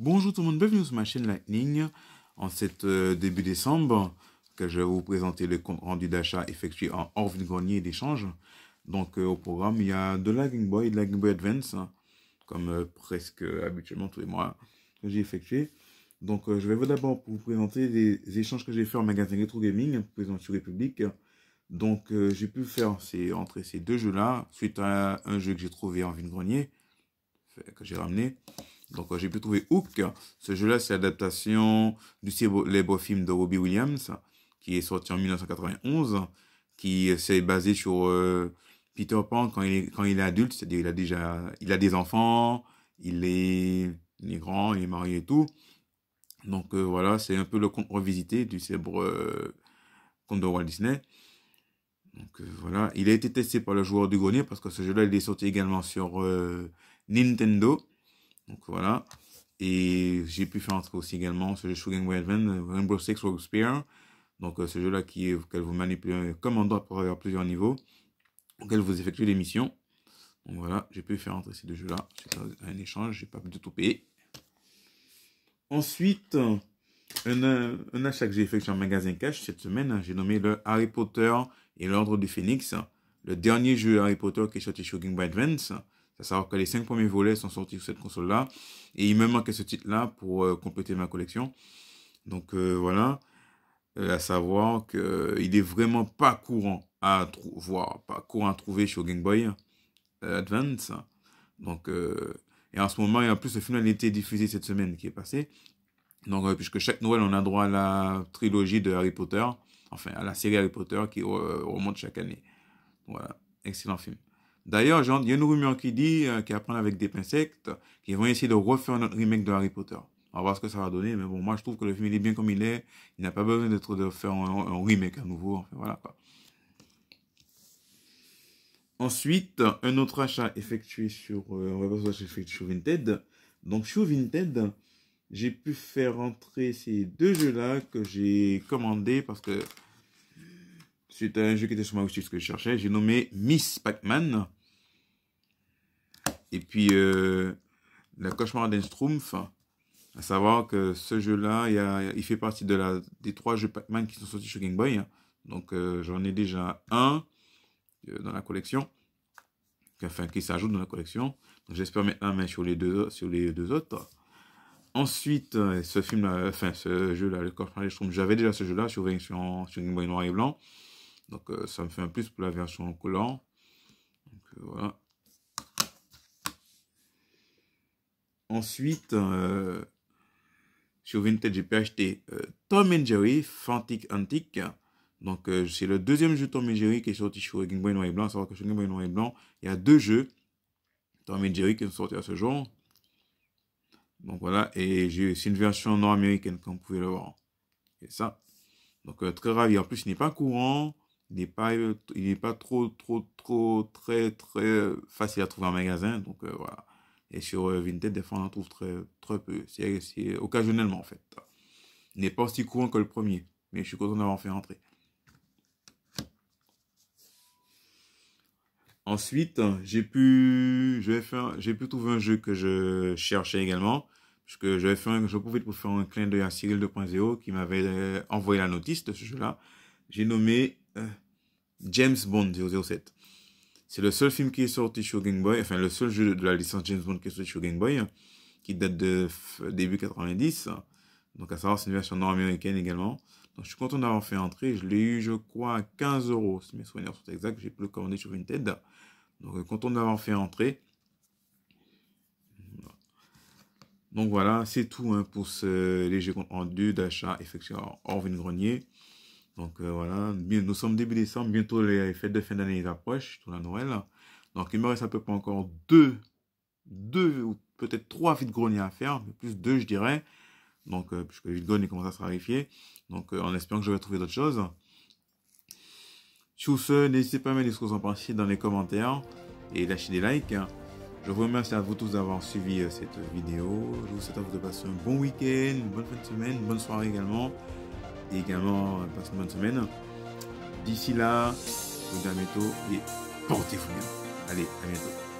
Bonjour tout le monde, bienvenue sur ma chaîne Lightning. En cette début décembre, que je vais vous présenter le compte rendu d'achat effectué en hors vide-grenier et d'échange. Donc au programme, il y a de la Game Boy et de la Game Boy Advance, comme presque habituellement tous les mois que j'ai effectué. Donc je vais d'abord vous présenter les échanges que j'ai fait en magasin Retro Gaming, présent sur République. Donc j'ai pu faire entre ces deux jeux-là, suite à un jeu que j'ai trouvé en vide-grenier, que j'ai ramené. Donc, j'ai pu trouver Hook. Ce jeu-là, c'est l'adaptation du célèbre film de Robbie Williams, qui est sorti en 1991, qui s'est basé sur Peter Pan quand il est adulte, c'est-à-dire il a des enfants, il est grand, il est marié et tout. Donc, voilà, c'est un peu le conte revisité du célèbre conte de Walt Disney. Donc, voilà, il a été testé par le joueur du grenier parce que ce jeu-là, il est sorti également sur Nintendo. Donc voilà. Et j'ai pu faire entrer aussi également ce jeu sur Game Boy Advance, Rainbow Six Rogue Spear. Donc ce jeu-là auquel vous manipulez un commando à travers plusieurs niveaux, auquel vous effectuez des missions. Donc voilà, j'ai pu faire entrer ces deux jeux-là. C'est un échange, j'ai pas du tout payé. Ensuite, un achat que j'ai effectué en magasin cash cette semaine, j'ai nommé le Harry Potter et l'Ordre du Phénix. Le dernier jeu Harry Potter qui est sorti sur Game Boy Advance. À savoir que les 5 premiers volets sont sortis sur cette console-là. Et il me manquait ce titre-là pour compléter ma collection. Donc voilà. À savoir qu'il est vraiment pas courant à trouver sur Game Boy Advance. Donc, et en ce moment, et en plus, le film a été diffusé cette semaine qui est passée. Donc, puisque chaque Noël, on a droit à la trilogie de Harry Potter. Enfin, à la série Harry Potter qui remonte chaque année. Voilà. Excellent film. D'ailleurs, il y a une rumeur qui dit, qui apprend avec des pincettes, qu'ils vont essayer de refaire notre remake de Harry Potter. On va voir ce que ça va donner, mais bon, moi je trouve que le film il est bien comme il est. Il n'a pas besoin de faire un remake à nouveau. Enfin, voilà quoi. Ensuite, un autre achat effectué sur, sur Vinted. Donc sur Vinted, j'ai pu faire entrer ces deux jeux-là que j'ai commandés parce que c'était un jeu qui était sur ma wishlist que je cherchais. J'ai nommé Miss Pac-Man. Et puis, le Cauchemar d'Enstrumpf. À savoir que ce jeu-là, il fait partie des 3 jeux Pac-Man qui sont sortis sur Game Boy. Donc, j'en ai déjà un dans la collection. Enfin, qui s'ajoute dans la collection. Donc, j'espère mettre la main sur les deux autres. Ensuite, ce jeu-là, le Cauchemar d'Enstrumpf, j'avais déjà ce jeu-là sur Game Boy noir et blanc. Donc, ça me fait un plus pour la version collant. Donc, voilà. Ensuite, sur Vinted, j'ai pu acheter Tom and Jerry, Fantic Antique. Donc, c'est le deuxième jeu Tom and Jerry qui est sorti sur Game Boy Noir et Blanc. À savoir que sur Game Boy Noir et Blanc, il y a 2 jeux Tom and Jerry qui sont sortis à ce jour. Donc, voilà. Et c'est une version nord-américaine, comme vous pouvez le voir. C'est ça. Donc, très ravi. En plus, il n'est pas courant. Il n'est pas très facile à trouver en magasin. Donc, voilà. Et sur Vinted, des fois, on en trouve très peu. C'est occasionnellement, en fait. Il n'est pas aussi courant que le premier. Mais je suis content d'avoir fait rentrer. Ensuite, j'ai pu trouver un jeu que je cherchais également. Puisque je profite pour faire un clin d'œil à Cyril 2.0 qui m'avait envoyé la notice de ce jeu-là. J'ai nommé James Bond 007. C'est le seul film qui est sorti sur Game Boy, enfin le seul jeu de la licence James Bond qui est sorti sur Game Boy, qui date de début 90. Donc à savoir, c'est une version nord-américaine également. Donc je suis content d'avoir fait entrer. Je l'ai eu, je crois, à 15 €, si mes souvenirs sont exacts. J'ai pu le commander sur Vinted. Donc content d'avoir fait entrer. Donc voilà, c'est tout hein, pour les jeux rendus d'achat effectués hors vide-grenier. Donc voilà, nous sommes début décembre, bientôt les fêtes de fin d'année approchent, tout la Noël. Donc il me reste à peu près encore 2 ou peut-être 3 vide-greniers à faire, mais plus 2 je dirais. Donc puisque le vide-grenier commence à se raréfier. Donc en espérant que je vais trouver d'autres choses. Sur ce, n'hésitez pas à me dire ce que vous en pensez dans les commentaires et lâchez des likes. Je vous remercie à vous tous d'avoir suivi cette vidéo. Je vous souhaite à vous de passer un bon week-end, une bonne fin de semaine, une bonne soirée également. Et également, passez une bonne semaine. D'ici là, je vous dis à bientôt et portez-vous bien. Allez, à bientôt.